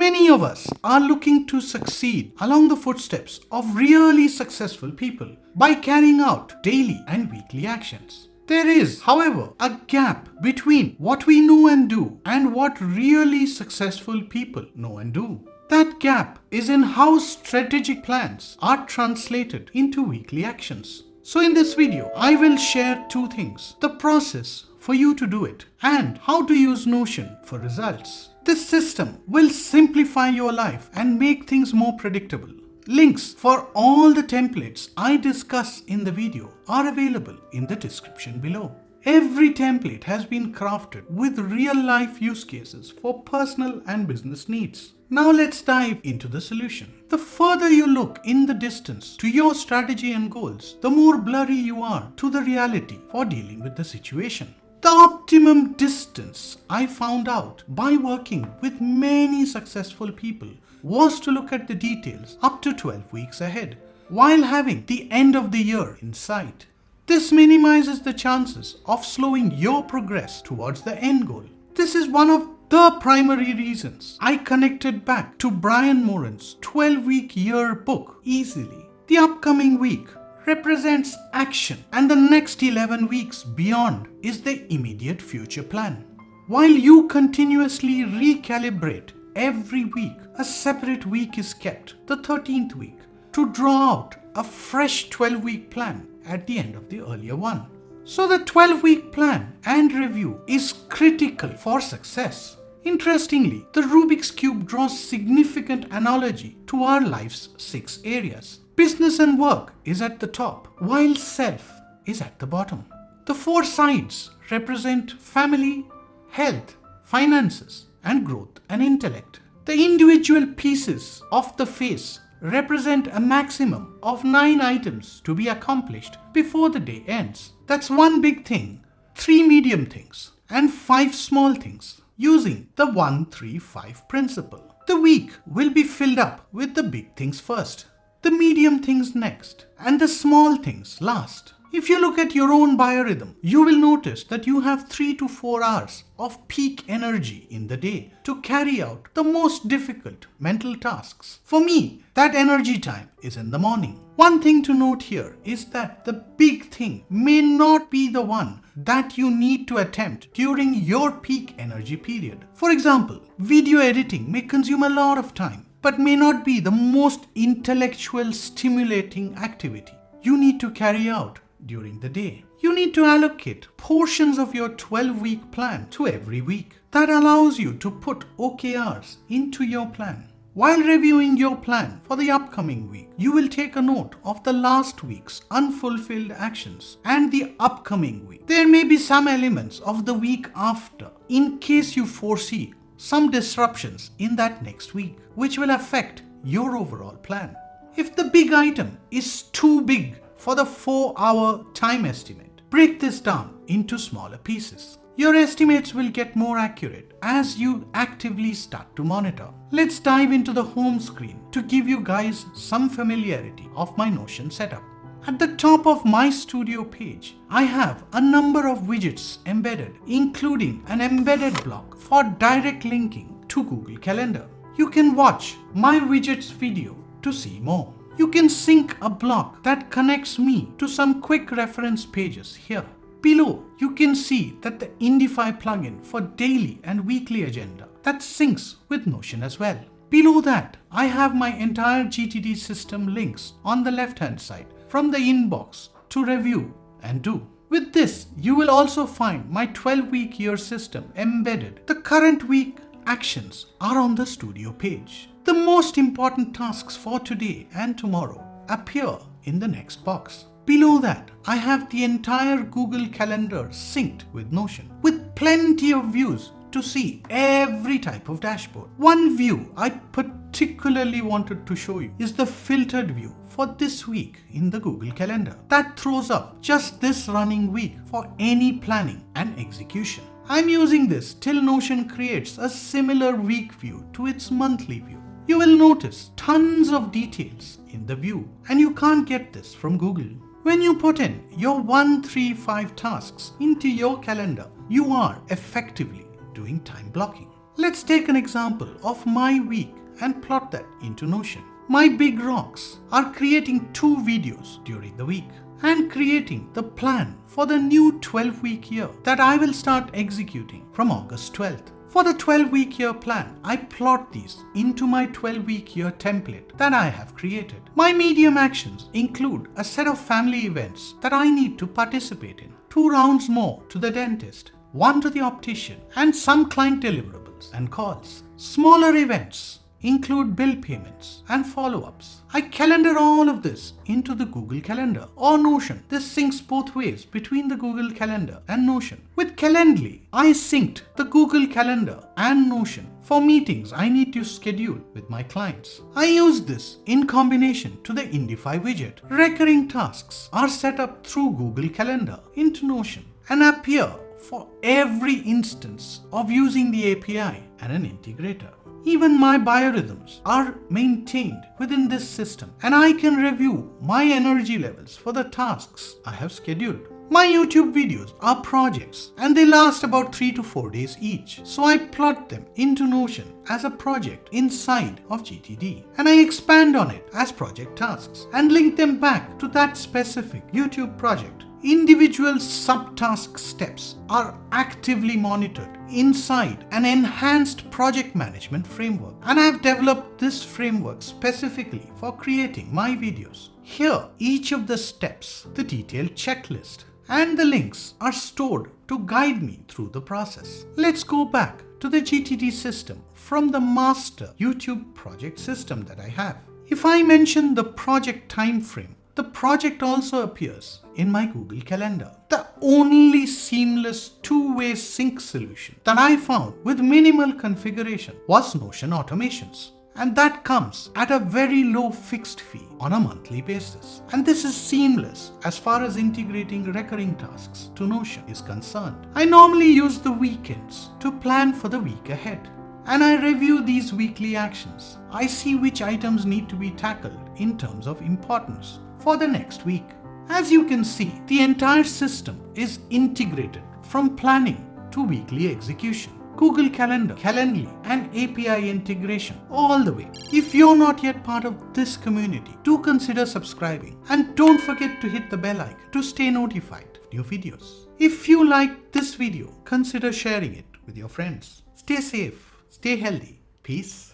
Many of us are looking to succeed along the footsteps of really successful people by carrying out daily and weekly actions. There is, however, a gap between what we know and do and what really successful people know and do. That gap is in how strategic plans are translated into weekly actions. So in this video, I will share two things: the process for you to do it and how to use Notion for results. This system will simplify your life and make things more predictable. Links for all the templates I discuss in the video are available in the description below. Every template has been crafted with real-life use cases for personal and business needs. Now let's dive into the solution. The further you look in the distance to your strategy and goals, the more blurry you are to the reality for dealing with the situation. The optimum distance I found out by working with many successful people was to look at the details up to 12 weeks ahead, while having the end of the year in sight. This minimizes the chances of slowing your progress towards the end goal. This is one of the primary reasons I connected back to Brian Moran's 12-week year book easily. The upcoming week represents action, and the next 11 weeks beyond is the immediate future plan. While you continuously recalibrate every week, a separate week is kept, the 13th week, to draw out a fresh 12-week plan at the end of the earlier one. So the 12-week plan and review is critical for success. Interestingly, the Rubik's Cube draws significant analogy to our life's 6 areas. Business and work is at the top, while self is at the bottom. The 4 sides represent family, health, finances, and growth and intellect. The individual pieces of the face represent a maximum of 9 items to be accomplished before the day ends. That's 1 big thing, 3 medium things, and 5 small things, using the 1-3-5 principle. The week will be filled up with the big things first, the medium things next, and the small things last. If you look at your own biorhythm, you will notice that you have 3 to 4 hours of peak energy in the day to carry out the most difficult mental tasks. For me, that energy time is in the morning. One thing to note here is that the big thing may not be the one that you need to attempt during your peak energy period. For example, video editing may consume a lot of time, but may not be the most intellectual stimulating activity you need to carry out during the day. You need to allocate portions of your 12-week plan to every week. That allows you to put OKRs into your plan. While reviewing your plan for the upcoming week, you will take a note of the last week's unfulfilled actions and the upcoming week. There may be some elements of the week after, in case you foresee some disruptions in that next week, which will affect your overall plan. If the big item is too big for the 4-hour time estimate, break this down into smaller pieces. Your estimates will get more accurate as you actively start to monitor. Let's dive into the home screen to give you guys some familiarity of my Notion setup. At the top of my studio page, I have a number of widgets embedded, including an embedded block for direct linking to Google Calendar. You can watch my widgets video to see more. You can sync a block that connects me to some quick reference pages here. Below, you can see that the Indify plugin for daily and weekly agenda that syncs with Notion as well. Below that, I have my entire GTD system links on the left-hand side from the inbox to review and do. With this, you will also find my 12-week year system embedded. The current week actions are on the studio page. The most important tasks for today and tomorrow appear in the next box. Below that, I have the entire Google Calendar synced with Notion, with plenty of views to see every type of dashboard. One view I particularly wanted to show you is the filtered view for this week in the Google Calendar. That throws up just this running week for any planning and execution. I'm using this till Notion creates a similar week view to its monthly view. You will notice tons of details in the view, and you can't get this from Google. When you put in your 1-3-5 tasks into your calendar, you are effectively doing time blocking. Let's take an example of my week and plot that into Notion. My big rocks are creating 2 videos during the week and creating the plan for the new 12-week year that I will start executing from August 12th. For the 12-week year plan, I plot these into my 12-week year template that I have created. My medium actions include a set of family events that I need to participate in, 2 rounds more to the dentist, 1 to the optician, and some client deliverables and calls. Smaller events include bill payments and follow-ups. I calendar all of this into the Google Calendar or Notion. This syncs both ways between the Google Calendar and Notion. With Calendly, I synced the Google Calendar and Notion for meetings I need to schedule with my clients. I use this in combination to the Indify widget. Recurring tasks are set up through Google Calendar into Notion and appear for every instance of using the API and an integrator. Even my biorhythms are maintained within this system, and I can review my energy levels for the tasks I have scheduled. My YouTube videos are projects and they last about 3 to 4 days each. So I plot them into Notion as a project inside of GTD and I expand on it as project tasks and link them back to that specific YouTube project. Individual subtask steps are actively monitored inside an enhanced project management framework, and I have developed this framework specifically for creating my videos. Here, each of the steps, the detailed checklist, and the links are stored to guide me through the process. Let's go back to the GTD system from the master YouTube project system that I have. If I mention the project time frame, the project also appears in my Google Calendar. The only seamless 2-way sync solution that I found with minimal configuration was Notion Automations. And that comes at a very low fixed fee on a monthly basis. And this is seamless as far as integrating recurring tasks to Notion is concerned. I normally use the weekends to plan for the week ahead. And I review these weekly actions. I see which items need to be tackled in terms of importance for the next week. As you can see, the entire system is integrated from planning to weekly execution. Google Calendar, Calendly, and API integration all the way. If you're not yet part of this community, do consider subscribing and don't forget to hit the bell icon to stay notified of new videos. If you liked this video, consider sharing it with your friends. Stay safe, stay healthy, peace.